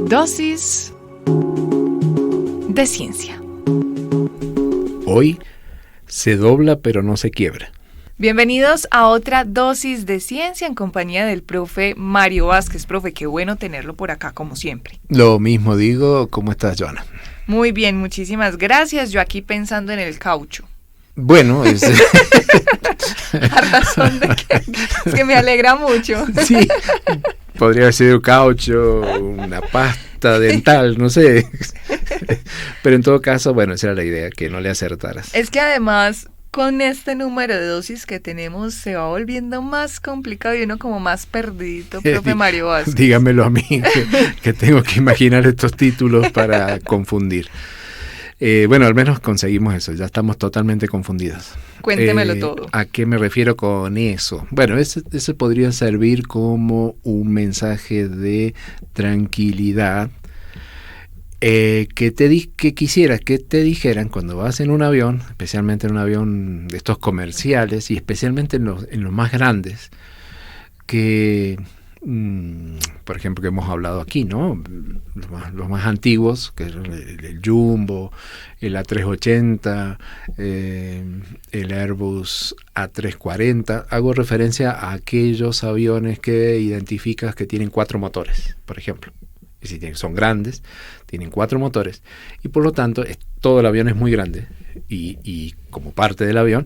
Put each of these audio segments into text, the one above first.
Dosis de ciencia. Hoy se dobla pero no se quiebra. Bienvenidos a otra dosis de ciencia en compañía del profe Mario Vázquez. Profe, qué bueno tenerlo por acá como siempre. Lo mismo digo. ¿Cómo estás, Joana? Muy bien, muchísimas gracias. Yo aquí pensando en el caucho. Bueno, A razón de que es que me alegra mucho. Sí, podría haber sido caucho, una pasta dental, no sé. Pero en todo caso, bueno, esa era la idea, que no le acertaras. Es que además, con este número de dosis que tenemos, se va volviendo más complicado y uno como más perdidito, profe Mario Vázquez. Dígamelo a mí, que tengo que imaginar estos títulos para confundir. Bueno, al menos conseguimos eso, ya estamos totalmente confundidos. Cuéntemelo todo. ¿A qué me refiero con eso? Bueno, ese podría servir como un mensaje de tranquilidad que quisieras que te dijeran cuando vas en un avión, especialmente en un avión de estos comerciales y especialmente en los más grandes, que... por ejemplo, que hemos hablado aquí, ¿no? Los más antiguos, que es el Jumbo, el A380, el Airbus A340. Hago referencia a aquellos aviones que identificas que tienen 4 motores, por ejemplo. Y si son grandes, tienen 4 motores. Y por lo tanto, todo el avión es muy grande. Y como parte del avión,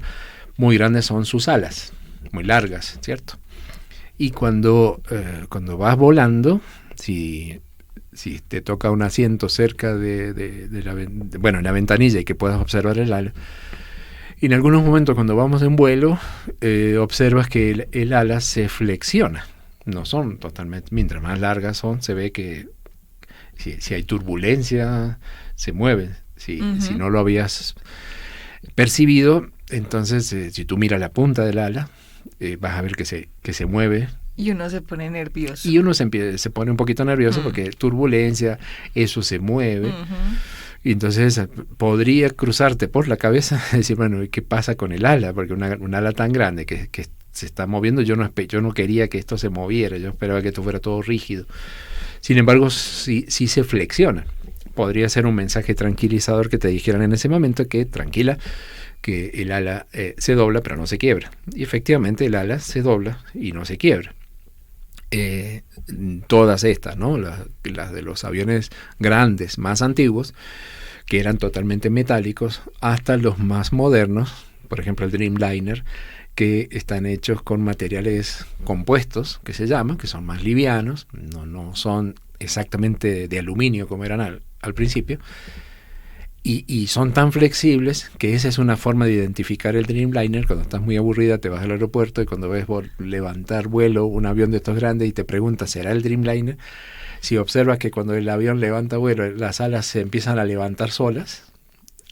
muy grandes son sus alas, muy largas, ¿cierto? Y cuando vas volando, si te toca un asiento cerca de la ventanilla y que puedas observar el ala, y en algunos momentos cuando vamos en vuelo, observas que el ala se flexiona. No son totalmente, mientras más largas son, se ve que si hay turbulencia, se mueve. Si no lo habías percibido, entonces si tú miras la punta del ala, vas a ver que se mueve. Y uno se pone nervioso. Y uno se pone un poquito nervioso porque turbulencia, eso se mueve. Y entonces podría cruzarte por la cabeza y decir, bueno, ¿y qué pasa con el ala? Porque un ala tan grande que se está moviendo, yo no quería que esto se moviera, yo esperaba que esto fuera todo rígido. Sin embargo, sí se flexiona. Podría ser un mensaje tranquilizador que te dijeran en ese momento que, tranquila, que el ala se dobla pero no se quiebra. Y efectivamente el ala se dobla y no se quiebra. Todas estas, ¿no? Las de los aviones grandes, más antiguos, que eran totalmente metálicos, hasta los más modernos, por ejemplo el Dreamliner, que están hechos con materiales compuestos, que se llaman, que son más livianos, no son exactamente de aluminio como eran al principio, y son tan flexibles que esa es una forma de identificar el Dreamliner. Cuando estás muy aburrida te vas al aeropuerto y cuando ves levantar vuelo un avión de estos grandes y te preguntas ¿será el Dreamliner? Si observas que cuando el avión levanta vuelo las alas se empiezan a levantar solas.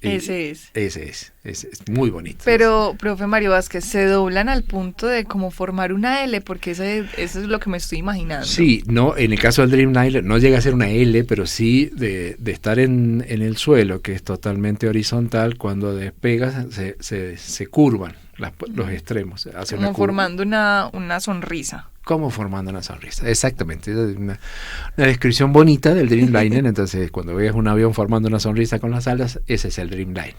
Ese es muy bonito. Pero, profe Mario Vázquez, se doblan al punto de como formar una L, porque eso es lo que me estoy imaginando. Sí, no, en el caso del Dreamliner no llega a ser una L, pero sí de estar en el suelo, que es totalmente horizontal, cuando despegas se curvan los extremos. Como formando una sonrisa. Como formando una sonrisa, exactamente. Una descripción bonita del Dreamliner. Entonces, cuando veas un avión formando una sonrisa con las alas, ese es el Dreamliner.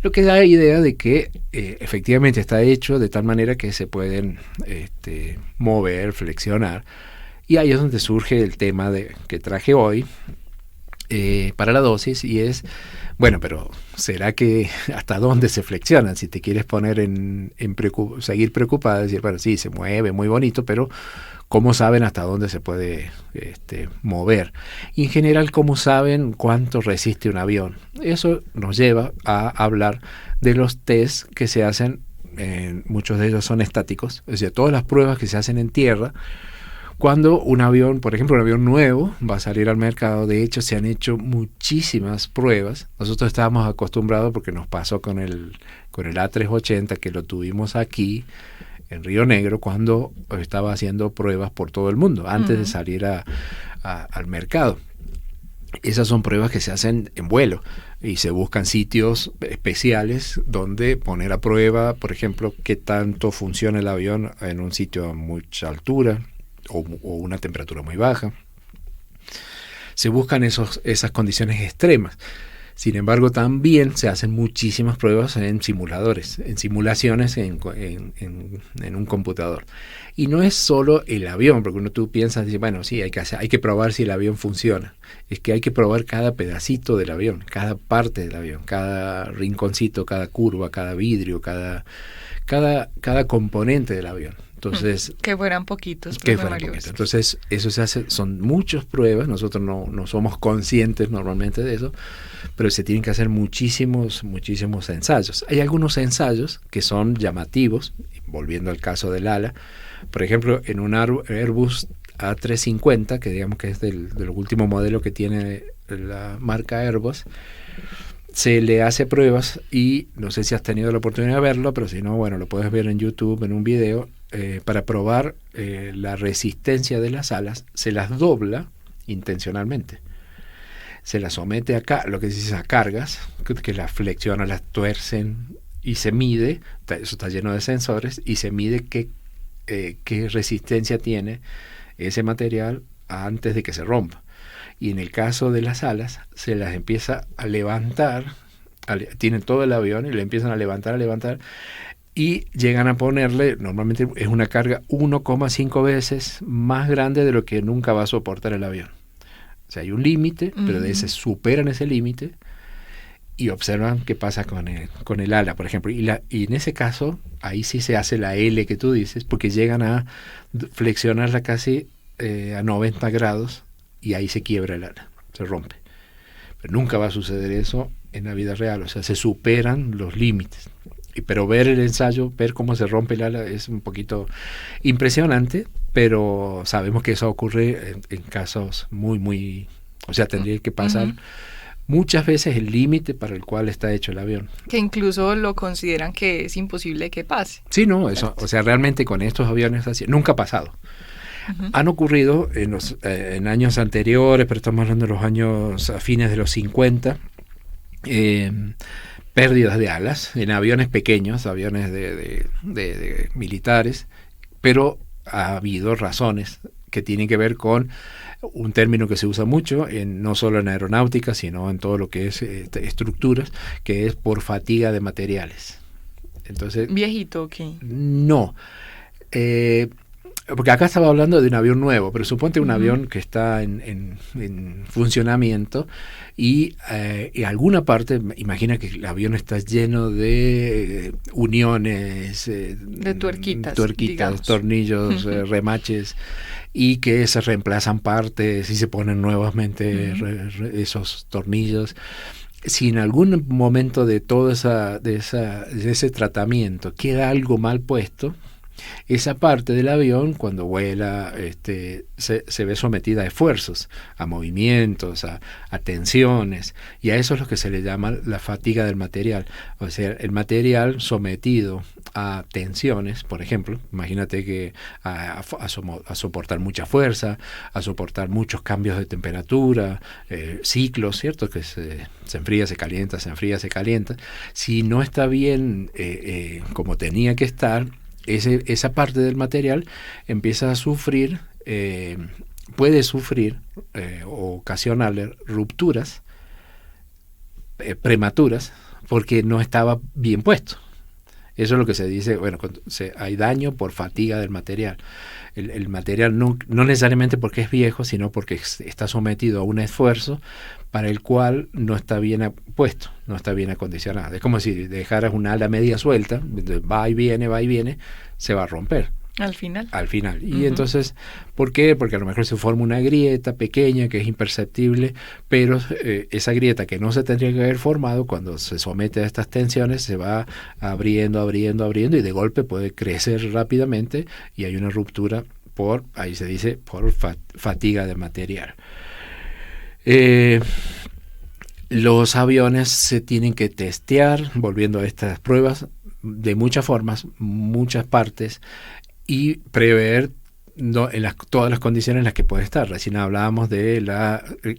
Lo que da idea de que efectivamente está hecho de tal manera que se pueden mover, flexionar. Y ahí es donde surge el tema que traje hoy para la dosis, y es, bueno, pero ¿será que hasta dónde se flexionan? Si te quieres poner seguir preocupada, decir, bueno, sí, se mueve, muy bonito, pero ¿cómo saben hasta dónde se puede mover? Y en general, ¿cómo saben cuánto resiste un avión? Eso nos lleva a hablar de los test que se hacen, muchos de ellos son estáticos, es decir, todas las pruebas que se hacen en tierra. Cuando un avión, por ejemplo, un avión nuevo va a salir al mercado, de hecho se han hecho muchísimas pruebas. Nosotros estábamos acostumbrados, porque nos pasó con el A380, que lo tuvimos aquí en Río Negro, cuando estaba haciendo pruebas por todo el mundo, antes de salir al mercado. Esas son pruebas que se hacen en vuelo y se buscan sitios especiales donde poner a prueba, por ejemplo, qué tanto funciona el avión en un sitio a mucha altura, o una temperatura muy baja. se buscan esas condiciones extremas. Sin embargo, también se hacen muchísimas pruebas en simuladores, en simulaciones en un computador. Y no es solo el avión, porque tú piensas, bueno, sí, hay que probar si el avión funciona. Es que hay que probar cada pedacito del avión, cada parte del avión, cada rinconcito, cada curva, cada vidrio, cada componente del avión. Entonces, que fueran poquitos. Entonces, eso se hace, son muchas pruebas, nosotros no somos conscientes normalmente de eso, pero se tienen que hacer muchísimos ensayos. Hay algunos ensayos que son llamativos, volviendo al caso del ala. Por ejemplo, en un Airbus A350, que digamos que es del último modelo que tiene la marca Airbus, se le hace pruebas y no sé si has tenido la oportunidad de verlo, pero si no, bueno, lo puedes ver en YouTube, en un video, para probar la resistencia de las alas. Se las dobla intencionalmente. Se las somete acá, lo que se dice a cargas, que las flexionan, las tuercen y se mide, eso está lleno de sensores, y se mide qué resistencia tiene ese material antes de que se rompa. Y en el caso de las alas, se las empieza a levantar, tienen todo el avión y le empiezan a levantar, y llegan a ponerle, normalmente es una carga 1,5 veces más grande de lo que nunca va a soportar el avión. O sea, hay un límite, pero de ese superan ese límite y observan qué pasa con el ala, por ejemplo. Y en ese caso, ahí sí se hace la L que tú dices, porque llegan a flexionarla casi a 90 grados y ahí se quiebra el ala, se rompe. Pero nunca va a suceder eso en la vida real, o sea, se superan los límites. Pero ver el ensayo, ver cómo se rompe el ala es un poquito impresionante, pero sabemos que eso ocurre en casos muy, o sea, tendría que pasar muchas veces el límite para el cual está hecho el avión. Que incluso lo consideran que es imposible que pase. Sí, no, eso, o sea, realmente con estos aviones así, nunca ha pasado. Han ocurrido en años anteriores, pero estamos hablando de los años a fines de los 50, pérdidas de alas en aviones pequeños, aviones de militares, pero ha habido razones que tienen que ver con un término que se usa mucho, no solo en aeronáutica, sino en todo lo que es estructuras, que es por fatiga de materiales. Entonces, ¿viejito o qué? No. Porque acá estaba hablando de un avión nuevo, pero suponte un avión que está en funcionamiento y alguna parte, imagina que el avión está lleno de uniones, de tuerquitas, tornillos, remaches, y que se reemplazan partes y se ponen nuevamente esos tornillos. Si en algún momento de todo de ese tratamiento queda algo mal puesto, esa parte del avión cuando vuela se ve sometida a esfuerzos, a movimientos, a tensiones, y a eso es lo que se le llama la fatiga del material. O sea, el material sometido a tensiones, por ejemplo, imagínate que a soportar mucha fuerza, a soportar muchos cambios de temperatura, ciclos, ¿cierto? Que se enfría, se calienta, se enfría, se calienta. Si no está bien como tenía que estar, esa parte del material empieza a sufrir, puede sufrir o ocasionarle rupturas prematuras porque no estaba bien puesto. Eso es lo que se dice, bueno, hay daño por fatiga del material. El material no necesariamente porque es viejo, sino porque está sometido a un esfuerzo para el cual no está bien puesto, no está bien acondicionado. Es como si dejaras una ala media suelta, va y viene, se va a romper. Al final. Y entonces, ¿por qué? Porque a lo mejor se forma una grieta pequeña que es imperceptible, pero esa grieta que no se tendría que haber formado, cuando se somete a estas tensiones, se va abriendo y de golpe puede crecer rápidamente y hay una ruptura ahí se dice, por fatiga de material. Los aviones se tienen que testear, volviendo a estas pruebas, de muchas formas, muchas partes, y prever todas las condiciones en las que puede estar. Recién hablábamos de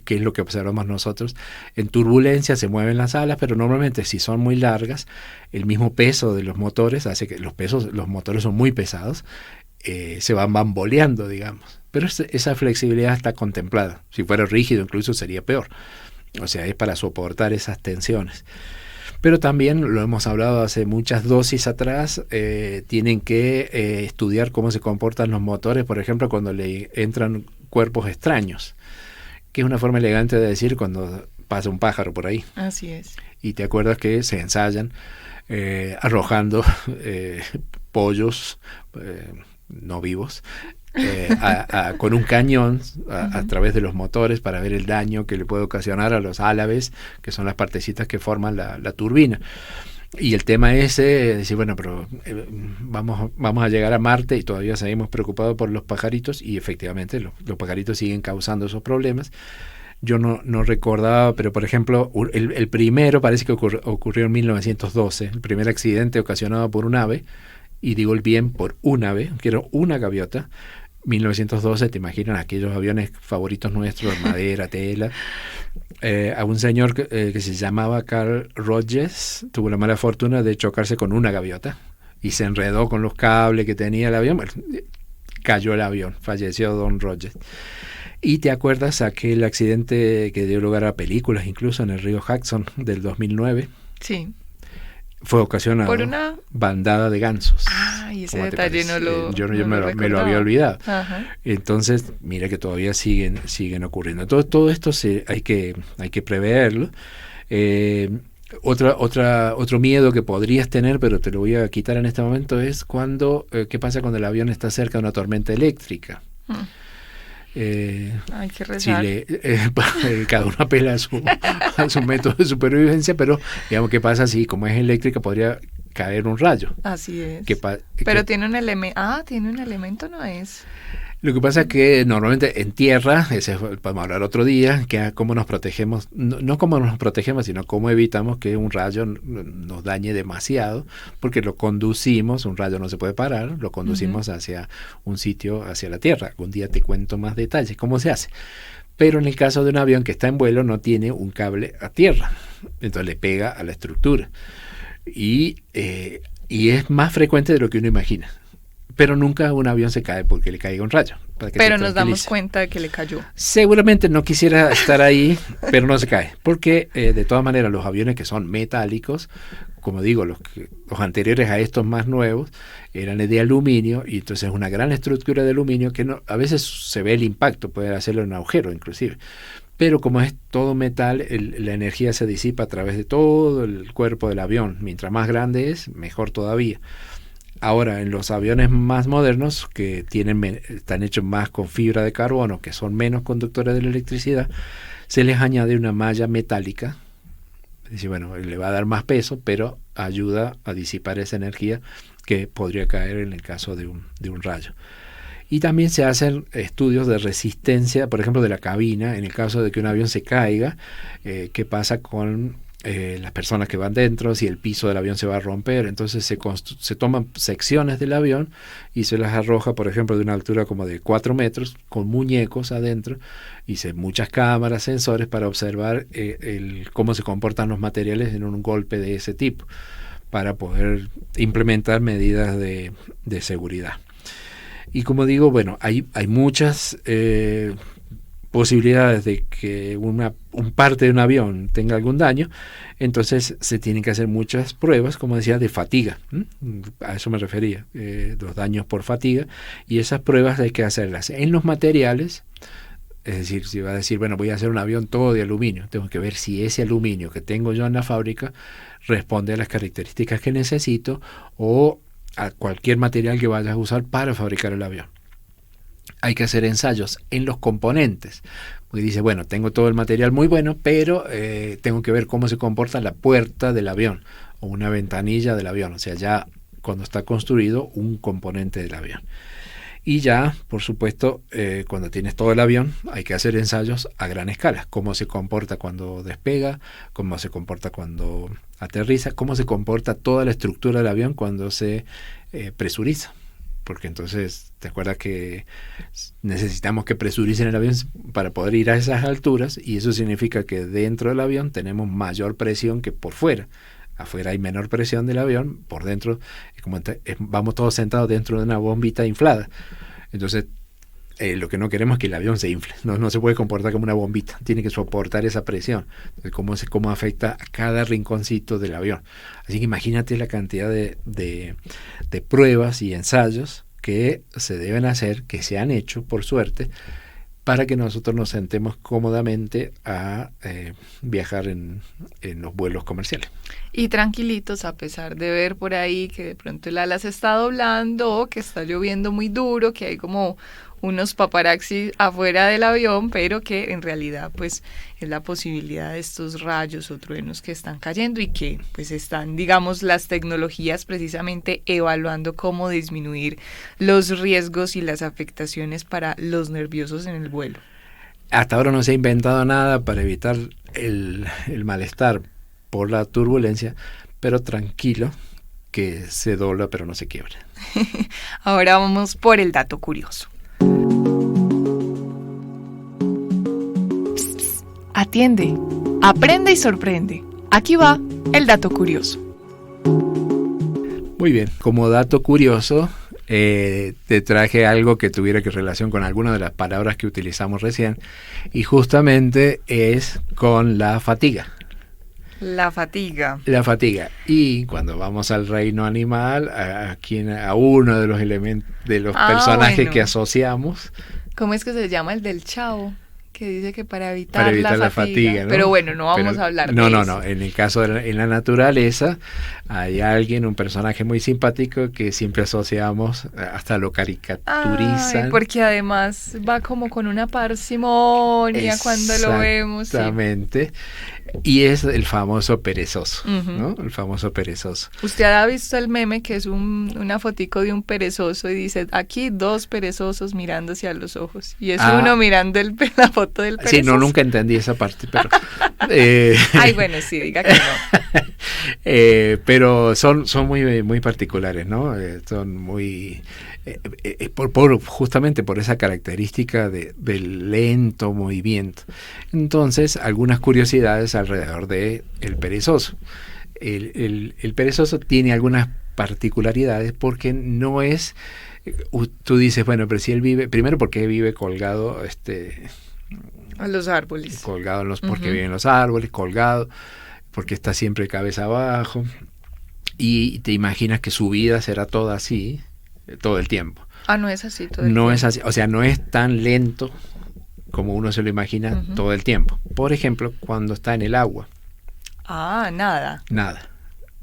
qué es lo que observamos nosotros. En turbulencia se mueven las alas, pero normalmente si son muy largas, el mismo peso de los motores hace que los motores son muy pesados, se van bamboleando, digamos. Pero esa flexibilidad está contemplada. Si fuera rígido incluso sería peor. O sea, es para soportar esas tensiones. Pero también, lo hemos hablado hace muchas dosis atrás, tienen que estudiar cómo se comportan los motores, por ejemplo, cuando le entran cuerpos extraños, que es una forma elegante de decir cuando pasa un pájaro por ahí. Así es. Y te acuerdas que se ensayan arrojando pollos no vivos con un cañón a través de los motores para ver el daño que le puede ocasionar a los álabes, que son las partecitas que forman la turbina. Y el tema es decir, bueno, pero vamos a llegar a Marte y todavía seguimos preocupados por los pajaritos, y efectivamente los pajaritos siguen causando esos problemas. Yo no recordaba, pero por ejemplo, el primero parece que ocurrió en 1912, el primer accidente ocasionado por un ave, y digo el bien por un ave, que era una gaviota. 1912, te imaginan aquellos aviones favoritos nuestros, madera, tela. A un señor que se llamaba Carl Rogers tuvo la mala fortuna de chocarse con una gaviota y se enredó con los cables que tenía el avión. Bueno, cayó el avión, falleció Don Rogers. Y te acuerdas aquel accidente que dio lugar a películas, incluso en el río Hudson del 2009. Sí. Fue ocasionado por una bandada de gansos. Y ese detalle no lo yo me lo había olvidado. Ajá. Entonces, mira que todavía siguen ocurriendo. Todo esto hay que preverlo. Otro miedo que podrías tener, pero te lo voy a quitar en este momento, es qué pasa cuando el avión está cerca de una tormenta eléctrica. Hay que rezar. Cada uno apela a su método de supervivencia, pero digamos, ¿qué pasa si, como es eléctrica, podría caer un rayo? Así es. Pero tiene un elemento. Tiene un elemento, ¿no es? Lo que pasa es que normalmente en tierra, podemos hablar otro día, que cómo nos protegemos, no cómo nos protegemos, sino cómo evitamos que un rayo nos dañe demasiado, porque lo conducimos, un rayo no se puede parar, lo conducimos hacia un sitio, hacia la tierra. Algún día te cuento más detalles, cómo se hace. Pero en el caso de un avión que está en vuelo, no tiene un cable a tierra, entonces le pega a la estructura. Y es más frecuente de lo que uno imagina. Pero nunca un avión se cae porque le caiga un rayo. Pero nos damos cuenta de que le cayó. Seguramente no quisiera estar ahí, pero no se cae. Porque de todas maneras los aviones que son metálicos, como digo, los anteriores a estos más nuevos, eran de aluminio, y entonces es una gran estructura de aluminio que a veces se ve el impacto, puede hacerlo un agujero inclusive. Pero como es todo metal, la energía se disipa a través de todo el cuerpo del avión. Mientras más grande es, mejor todavía. Ahora, en los aviones más modernos, que están hechos más con fibra de carbono, que son menos conductores de la electricidad, se les añade una malla metálica. Es decir, bueno, le va a dar más peso, pero ayuda a disipar esa energía que podría caer en el caso de un rayo. Y también se hacen estudios de resistencia, por ejemplo, de la cabina, en el caso de que un avión se caiga, qué pasa con las personas que van dentro, si el piso del avión se va a romper. Entonces se toman secciones del avión y se las arroja, por ejemplo, de una altura como de 4 metros, con muñecos adentro, y muchas cámaras, sensores para observar cómo se comportan los materiales en un golpe de ese tipo, para poder implementar medidas de seguridad. Y como digo, bueno, hay muchas posibilidades de que un parte de un avión tenga algún daño. Entonces se tienen que hacer muchas pruebas, como decía, de fatiga. A eso me refería, los daños por fatiga, y esas pruebas hay que hacerlas en los materiales. Es decir, si va a decir, bueno, voy a hacer un avión todo de aluminio, tengo que ver si ese aluminio que tengo yo en la fábrica responde a las características que necesito, o a cualquier material que vayas a usar para fabricar el avión. Hay que hacer ensayos en los componentes, porque dice, bueno, tengo todo el material muy bueno, pero tengo que ver cómo se comporta la puerta del avión o una ventanilla del avión, o sea, ya cuando está construido un componente del avión. Y ya, por supuesto, cuando tienes todo el avión, hay que hacer ensayos a gran escala, cómo se comporta cuando despega, cómo se comporta cuando aterriza, cómo se comporta toda la estructura del avión cuando se presuriza. Porque entonces, ¿te acuerdas que necesitamos que presuricen el avión para poder ir a esas alturas? Y eso significa que dentro del avión tenemos mayor presión que por fuera. Afuera hay menor presión del avión, por dentro vamos todos sentados dentro de una bombita inflada. Entonces, lo que no queremos es que el avión se infle, no se puede comportar como una bombita, tiene que soportar esa presión. Entonces, cómo afecta a cada rinconcito del avión. Así que imagínate la cantidad de pruebas y ensayos que se deben hacer, que se han hecho, por suerte, para que nosotros nos sentemos cómodamente a viajar en los vuelos comerciales. Y tranquilitos, a pesar de ver por ahí que de pronto el ala se está doblando, que está lloviendo muy duro, que hay como unos paparazzi afuera del avión, pero que en realidad pues es la posibilidad de estos rayos o truenos que están cayendo y que pues están, digamos, las tecnologías precisamente evaluando cómo disminuir los riesgos y las afectaciones para los nerviosos en el vuelo. Hasta ahora no se ha inventado nada para evitar el malestar por la turbulencia, pero tranquilo, que se dobla pero no se quiebra. Ahora vamos por el dato curioso. Atiende, aprende y sorprende. Aquí va el dato curioso. Muy bien, como dato curioso, te traje algo que tuviera que relación con alguna de las palabras que utilizamos recién, y justamente es con la fatiga. La fatiga. La fatiga. Y cuando vamos al reino animal, a uno de los elementos, de los personajes bueno, que asociamos. ¿Cómo es que se llama el del Chavo? Que dice que para evitar la fatiga, ¿no? Pero bueno, no vamos a hablar de eso. No. En el caso en la naturaleza, hay alguien, un personaje muy simpático que siempre asociamos, hasta lo caricaturizan. Ay, porque además va como con una parsimonia cuando lo vemos. Exactamente. Sí. Y es el famoso perezoso, uh-huh. ¿no? El famoso perezoso. Usted ha visto el meme que es una fotico de un perezoso y dice, aquí 2 perezosos mirando hacia los ojos. Y es uno mirando la foto del perezoso. Sí, nunca entendí esa parte, pero... Ay, bueno, sí, diga que no. Pero son muy, muy particulares, ¿no? Son muy... justamente por esa característica del lento movimiento. Entonces, algunas curiosidades alrededor de el perezoso. El perezoso tiene algunas particularidades porque no es... Tú dices, bueno, pero si él vive... Primero, porque vive colgado... a los árboles. Colgado porque vive en los árboles, colgado, porque está siempre cabeza abajo. Y te imaginas que su vida será toda así... todo el tiempo. No es así todo el tiempo. No es así, o sea, no es tan lento como uno se lo imagina todo el tiempo. Por ejemplo, cuando está en el agua. Nada. Nada.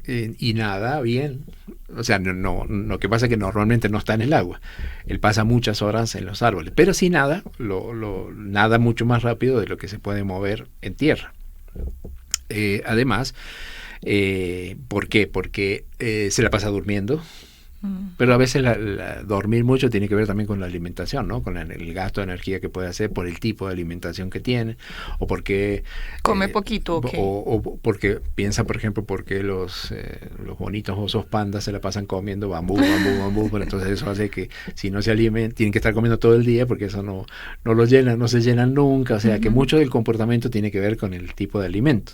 Y nada bien. O sea, no, lo que pasa es que normalmente no está en el agua. Él pasa muchas horas en los árboles. Pero si nada, nada mucho más rápido de lo que se puede mover en tierra. Además, ¿por qué? Porque se la pasa durmiendo. Pero a veces dormir mucho tiene que ver también con la alimentación, ¿no? Con el gasto de energía que puede hacer por el tipo de alimentación que tiene, o porque... come poquito, ¿o qué? O porque piensa, por ejemplo, porque los bonitos osos pandas se la pasan comiendo bambú, pero entonces eso hace que si no se alimentan, tienen que estar comiendo todo el día porque eso no los llena, no se llenan nunca, o sea que mucho del comportamiento tiene que ver con el tipo de alimento.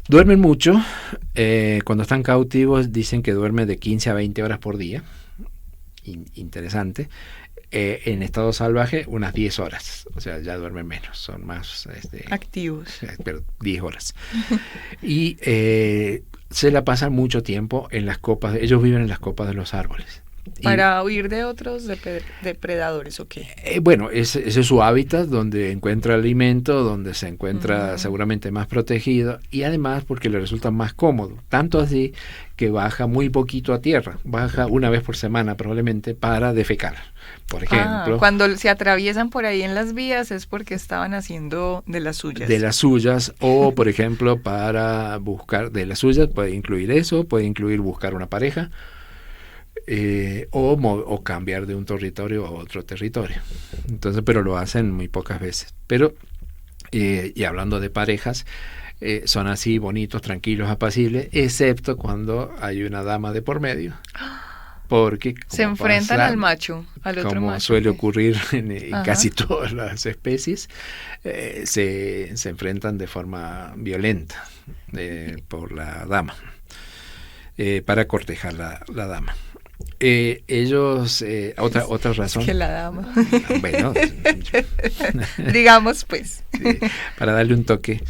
Duermen mucho, cuando están cautivos dicen que duermen de 15 a 20 horas por día, interesante. En estado salvaje unas 10 horas, o sea, ya duermen menos, son más... activos. Pero 10 horas. Y se la pasan mucho tiempo en las copas, ellos viven en las copas de los árboles. ¿Para huir de otros depredadores o qué? Bueno, ese es su hábitat, donde encuentra alimento, donde se encuentra seguramente más protegido, y además porque le resulta más cómodo, tanto así que baja muy poquito a tierra, baja una vez por semana probablemente para defecar, por ejemplo. Cuando se atraviesan por ahí en las vías es porque estaban haciendo de las suyas. De las suyas, o por ejemplo para buscar de las suyas, puede incluir eso, puede incluir buscar una pareja, o cambiar de un territorio a otro territorio. Entonces, pero lo hacen muy pocas veces. Pero, y hablando de parejas, son así bonitos, tranquilos, apacibles, excepto cuando hay una dama de por medio. Porque se enfrentan al macho, al otro como macho. Suele ocurrir en casi todas las especies, se enfrentan de forma violenta por la dama, para cortejar la dama. Ellos, otra razón. Es que la dama. Bueno, digamos pues. Sí, para darle un toque.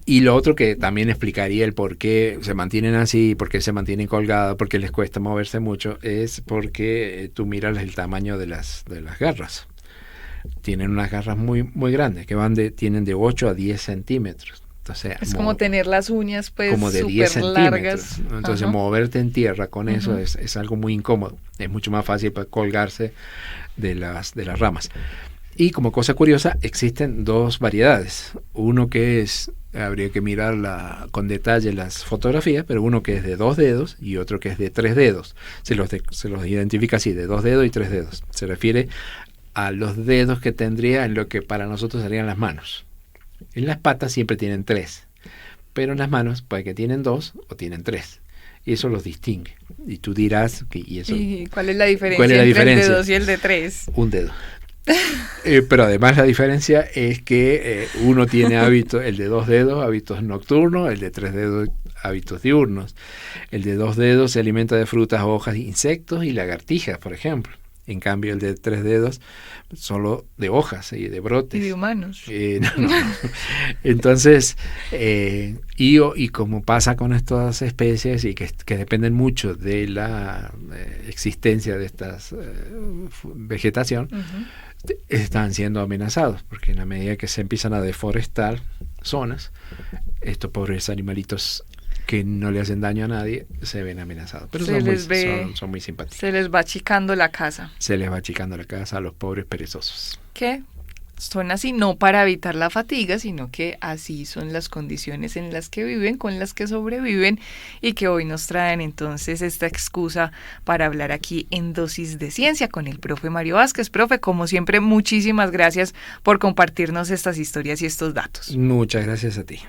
Y lo otro que también explicaría el por qué se mantienen así, por qué se mantienen colgados, por qué les cuesta moverse mucho, es porque tú miras el tamaño de las garras. Tienen unas garras muy, muy grandes, que tienen de 8 a 10 centímetros. Entonces, es como tener las uñas pues como de 10 largas. centímetros. Entonces, Ajá. moverte en tierra con eso Uh-huh. es algo muy incómodo. Es mucho más fácil para colgarse de las ramas. Y como cosa curiosa, existen dos variedades. Uno que habría que mirar con detalle las fotografías, pero uno que es de 2 dedos y otro que es de 3 dedos. Se los identifica así, de 2 dedos y 3 dedos. Se refiere a los dedos que tendría en lo que para nosotros serían las manos. En las patas siempre tienen 3, pero en las manos puede que tienen 2 o tienen 3. Y eso los distingue. Y tú dirás, ¿y cuál es la diferencia ¿cuál es la entre diferencia? el de 2 y el de 3? Un dedo. Pero además la diferencia es que uno tiene hábitos, el de 2 dedos, hábitos nocturnos, el de 3 dedos, hábitos diurnos. El de 2 dedos se alimenta de frutas, hojas, insectos y lagartijas, por ejemplo. En cambio, el de 3 dedos solo de hojas y de brotes. Y de humanos. No. Entonces, y como pasa con estas especies y que dependen mucho de la existencia de estas vegetación, Uh-huh. están siendo amenazados, porque en la medida que se empiezan a deforestar zonas, estos pobres animalitos que no le hacen daño a nadie se ven amenazados, pero son muy simpáticos. Se les va achicando la casa. Se les va achicando la casa a los pobres perezosos. ¿Qué? Son así no para evitar la fatiga, sino que así son las condiciones en las que viven, con las que sobreviven y que hoy nos traen entonces esta excusa para hablar aquí en Dosis de Ciencia con el profe Mario Vázquez. Profe, como siempre, muchísimas gracias por compartirnos estas historias y estos datos. Muchas gracias a ti.